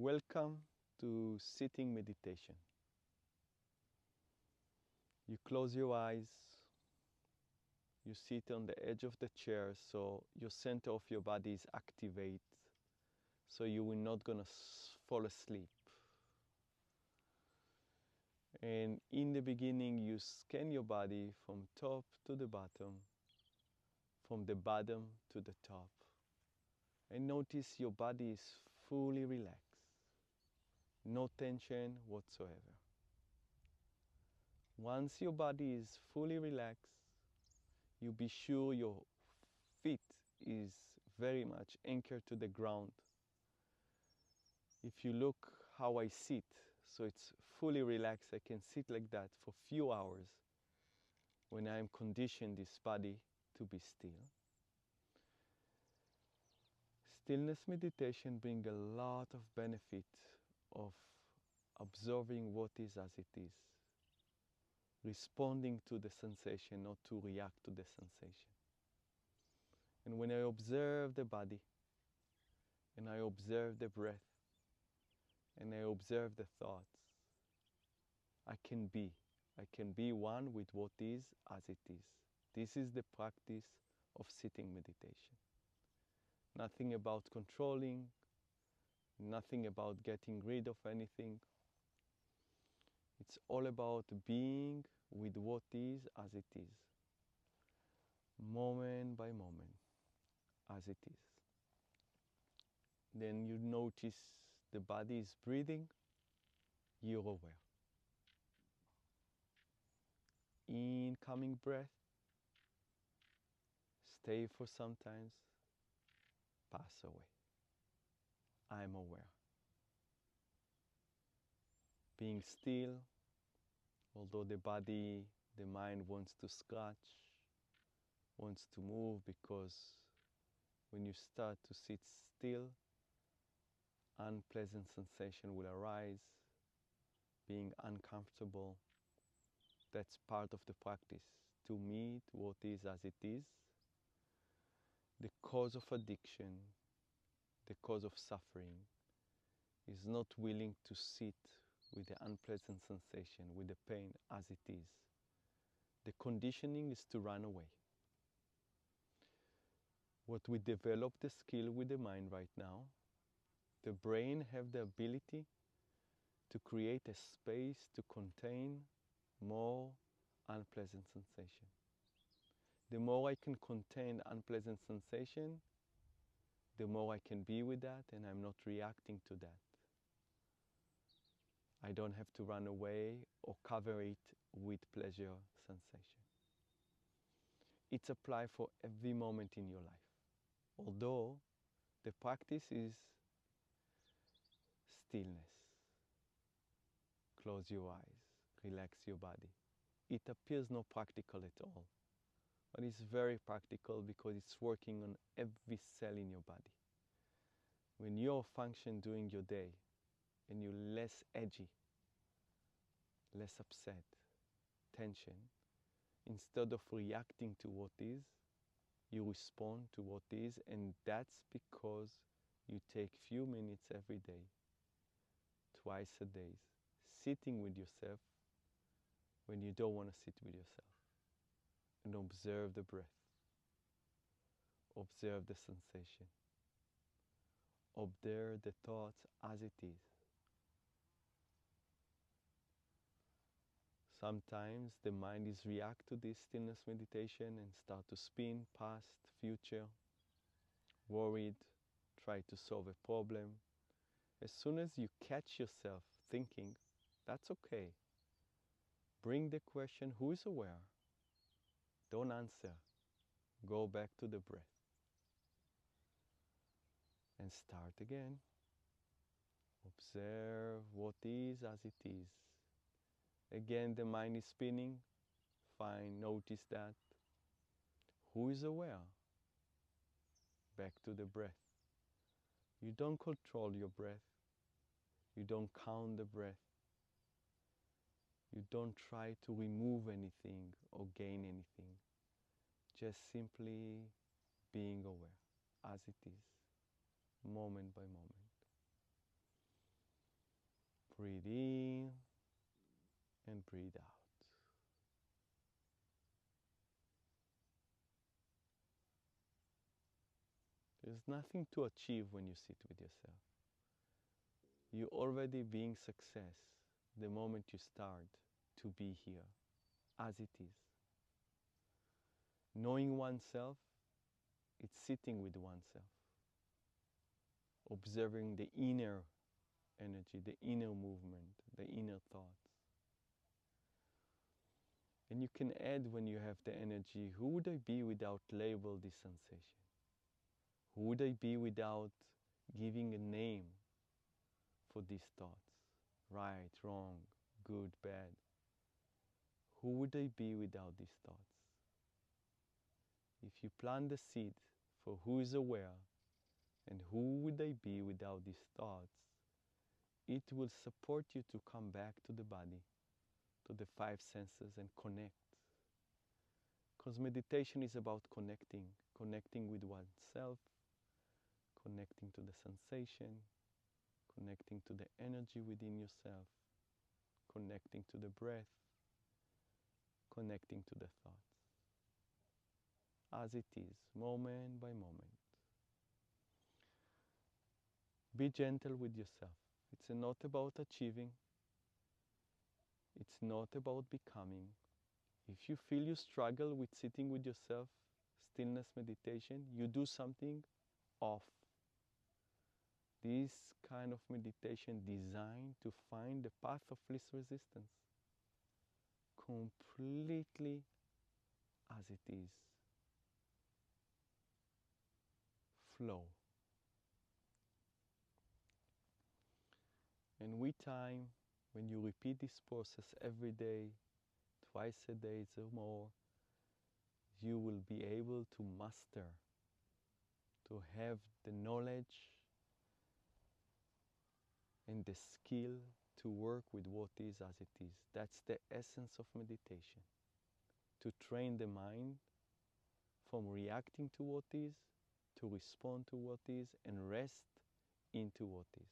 Welcome to sitting meditation. You close your eyes, you sit on the edge of the chair so your center of your body is activated, so you will not gonna fall asleep. And in the beginning you scan your body from top to the bottom, from the bottom to the top. And notice your body is fully relaxed, no tension whatsoever. Once your body is fully relaxed, you be sure your feet is very much anchored to the ground. If you look how I sit, so it's fully relaxed, I can sit like that for a few hours when I am conditioned this body to be still. Stillness meditation brings a lot of benefit of observing what is as it is, responding to the sensation, not to react to the sensation. And when I observe the body, and I observe the breath, and I observe the thoughts, I can be one with what is as it is. This is the practice of sitting meditation. Nothing about controlling, nothing about getting rid of anything. It's all about being with what is as it is, moment by moment, as it is. Then you notice the body is breathing, you're aware. Incoming breath, stay for some time, pass away. I'm aware. Being still, although the body, the mind wants to scratch, wants to move, because when you start to sit still, unpleasant sensation will arise, being uncomfortable. That's part of the practice, to meet what is as it is. The cause of addiction, the cause of suffering, is not willing to sit with the unpleasant sensation, with the pain as it is. The conditioning is to run away. What we develop the skill with the mind right now, the brain have the ability to create a space to contain more unpleasant sensation. The more I can contain unpleasant sensation, the more I can be with that and I'm not reacting to that. I don't have to run away or cover it with pleasure sensation. It's applied for every moment in your life. Although the practice is stillness. Close your eyes, relax your body. It appears not practical at all, but it's very practical because it's working on every cell in your body. When you're function during your day and you're less edgy, less upset, tension, instead of reacting to what is, you respond to what is, and that's because you take few minutes every day, twice a day, sitting with yourself when you don't want to sit with yourself, and observe the breath, observe the sensation, observe the thoughts as it is. Sometimes the mind is react to this stillness meditation and start to spin past, future, worried, try to solve a problem. As soon as you catch yourself thinking, that's okay. Bring the question, who is aware? Don't answer. Go back to the breath. And start again. Observe what is as it is. Again, the mind is spinning. Fine, notice that. Who is aware? Back to the breath. You don't control your breath. You don't count the breath. You don't try to remove anything or gain anything. Just simply being aware as it is, moment by moment. Breathe in and breathe out. There's nothing to achieve when you sit with yourself. You're already being success the moment you start to be here as it is. Knowing oneself, it's sitting with oneself, observing the inner energy, the inner movement, the inner thoughts. And you can add, when you have the energy, who would I be without label this sensation? Who would I be without giving a name for these thoughts? Right, wrong, good, bad. Who would I be without these thoughts? If you plant the seed for who is aware and who would I be without these thoughts, it will support you to come back to the body, to the five senses, and connect. Because meditation is about connecting, connecting with oneself, connecting to the sensation, connecting to the energy within yourself, connecting to the breath, connecting to the thoughts. As it is, moment by moment. Be gentle with yourself. It's not about achieving. It's not about becoming. If you feel you struggle with sitting with yourself, stillness meditation, you do something off. This kind of meditation designed to find the path of least resistance, completely as it is. Flow. And with time, when you repeat this process every day, twice a day or more, you will be able to master, to have the knowledge and the skill to work with what is as it is. That's the essence of meditation. To train the mind from reacting to what is, to respond to what is, and rest into what is.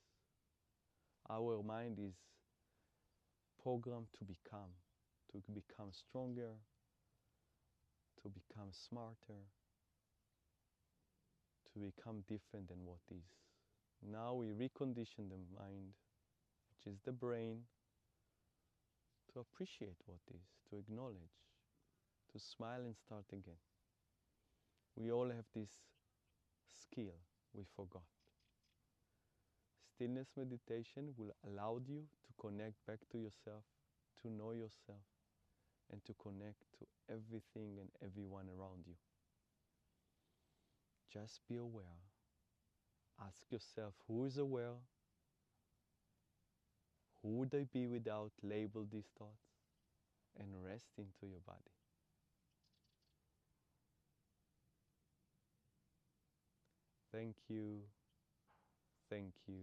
Our mind is programmed to become stronger, to become smarter, to become different than what is. Now we recondition the mind, which is the brain, to appreciate what is, to acknowledge, to smile and start again. We all have this skill we forgot. Stillness meditation will allow you to connect back to yourself, to know yourself, and to connect to everything and everyone around you. Just be aware. Ask yourself, who is aware? Who would I be without label these thoughts? And rest into your body. Thank you. Thank you.